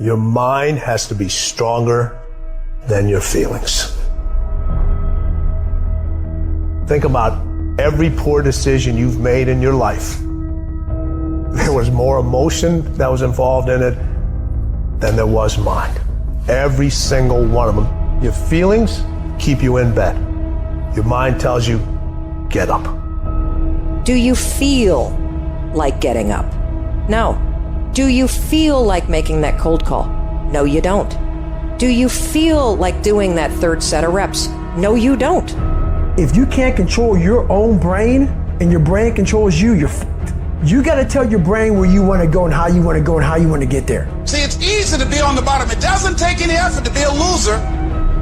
Your mind has to be stronger than your feelings. Think about every poor decision you've made in your life. There was more emotion that was involved in it than there was mind. Every single one of them. Your feelings keep you in bed. Your mind tells you, get up. Do you feel like getting up? No. Do you feel like making that cold call? No, you don't. Do you feel like doing that third set of reps? No, you don't. If you can't control your own brain and your brain controls you, you're f***ed. You got to tell your brain where you want to go and how you want to go and how you want to get there. See, it's easy to be on the bottom. It doesn't take any effort to be a loser.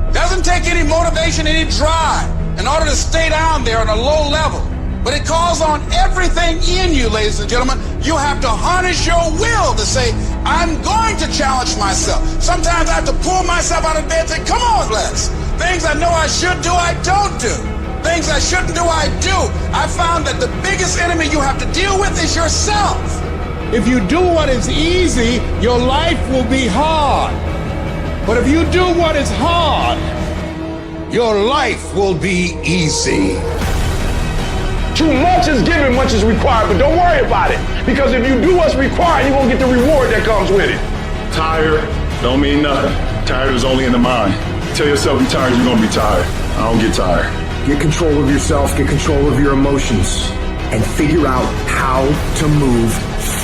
It doesn't take any motivation, any drive in order to stay down there on a low level. But it calls on everything in you, ladies and gentlemen. You have to harness your will to say, I'm going to challenge myself. Sometimes I have to pull myself out of bed and say, come on, Les. Things I know I should do, I don't do. Things I shouldn't do, I do. I found that the biggest enemy you have to deal with is yourself. If you do what is easy, your life will be hard. But if you do what is hard, your life will be easy. Too much is given, much is required, but don't worry about it. Because if you do what's required, you're gonna get the reward that comes with it. Tired don't mean nothing. Tired is only in the mind. Tell yourself you're tired, you're gonna be tired. I don't get tired. Get control of yourself, get control of your emotions, and figure out how to move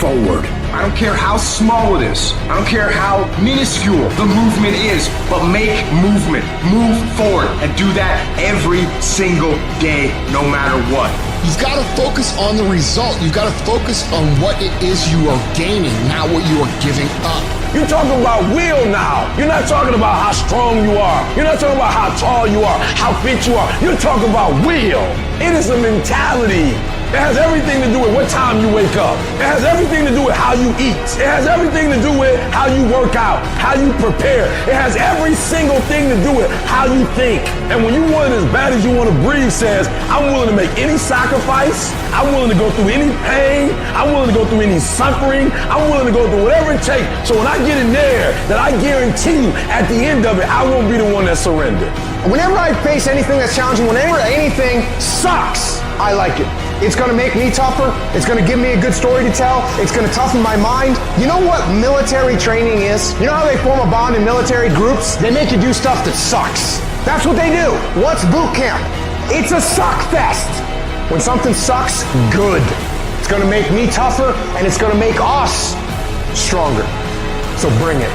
forward. I don't care how small it is. I don't care how minuscule the movement is, but make movement. Move forward and do that every single day, no matter what. You've got to focus on the result. You've got to focus on what it is you are gaining, not what you are giving up. You're talking about will now. You're not talking about how strong you are. You're not talking about how tall you are, how fit you are. You're talking about will. It is a mentality. It has everything to do with what time you wake up. It has everything to do with how you eat. It has everything to do with how you work out, how you prepare. It has every single thing to do with how you think. And when you want it as bad as you want to breathe says, I'm willing to make any sacrifice. I'm willing to go through any pain. I'm willing to go through any suffering. I'm willing to go through whatever it takes. So when I get in there, that I guarantee you at the end of it, I won't be the one that surrendered. Whenever I face anything that's challenging, whenever anything sucks, I like it. It's going to make me tougher. It's going to give me a good story to tell. It's going to toughen my mind. You know what military training is? You know how they form a bond in military groups? They make you do stuff that sucks. That's what they do. What's boot camp? It's a suck fest. When something sucks, good. It's going to make me tougher, and it's going to make us stronger. So bring it.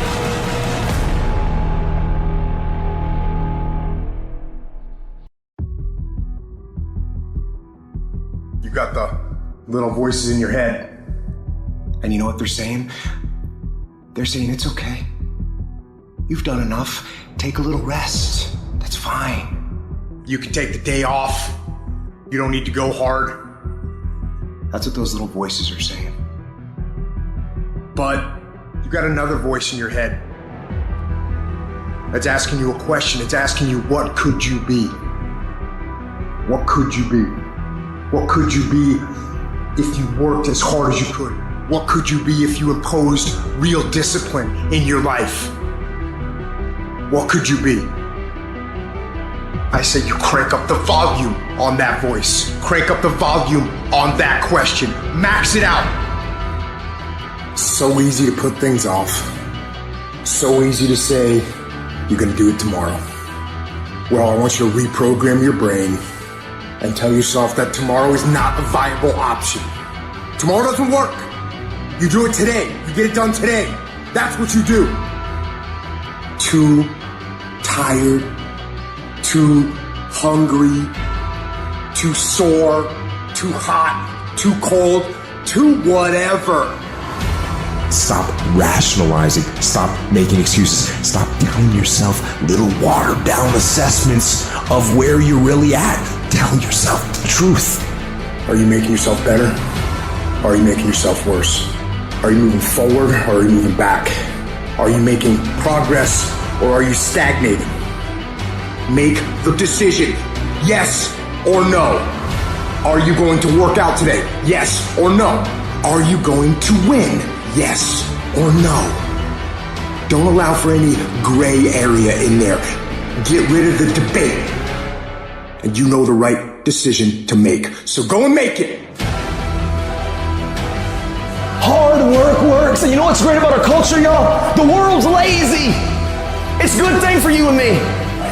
You got the little voices in your head. And you know what they're saying? They're saying it's okay. You've done enough. Take a little rest. That's fine. You can take the day off. You don't need to go hard. That's what those little voices are saying. But you got another voice in your head that's asking you a question. It's asking you, what could you be? What could you be? What could you be if you worked as hard as you could? What could you be if you imposed real discipline in your life? What could you be? I say you crank up the volume on that voice. Crank up the volume on that question. Max it out. So easy to put things off. So easy to say, you're gonna do it tomorrow. Well, I want you to reprogram your brain and tell yourself that tomorrow is not a viable option. Tomorrow doesn't work. You do it today. You get it done today. That's what you do. Too tired, too hungry, too sore, too hot, too cold, too whatever. Stop rationalizing. Stop making excuses. Stop telling yourself little watered down assessments of where you're really at. Tell yourself the truth. Are you making yourself better? Or are you making yourself worse? Are you moving forward or are you moving back? Are you making progress or are you stagnating? Make the decision, yes or no. Are you going to work out today? Yes or no. Are you going to win? Yes or no. Don't allow for any gray area in there. Get rid of the debate. And you know the right decision to make. So go and make it. Hard work works. And you know what's great about our culture, y'all? The world's lazy. It's a good thing for you and me.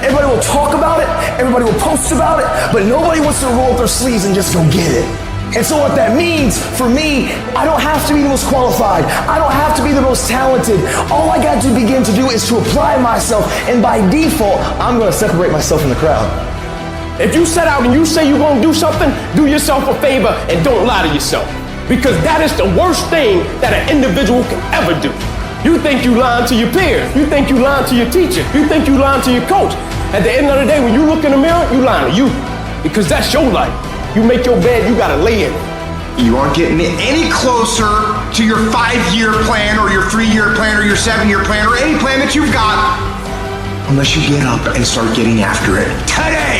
Everybody will talk about it. Everybody will post about it. But nobody wants to roll up their sleeves and just go get it. And so what that means for me, I don't have to be the most qualified. I don't have to be the most talented. All I got to begin to do is to apply myself. And by default, I'm going to separate myself from the crowd. If you set out and you say you're going to do something, do yourself a favor and don't lie to yourself. Because that is the worst thing that an individual can ever do. You think you lying to your peers. You think you lying to your teacher. You think you lying to your coach. At the end of the day, when you look in the mirror, you lying to you. Because that's your life. You make your bed, you gotta lay in it. You aren't getting any closer to your 5-year plan or your 3-year plan or your 7-year plan or any plan that you've got unless you get up and start getting after it today.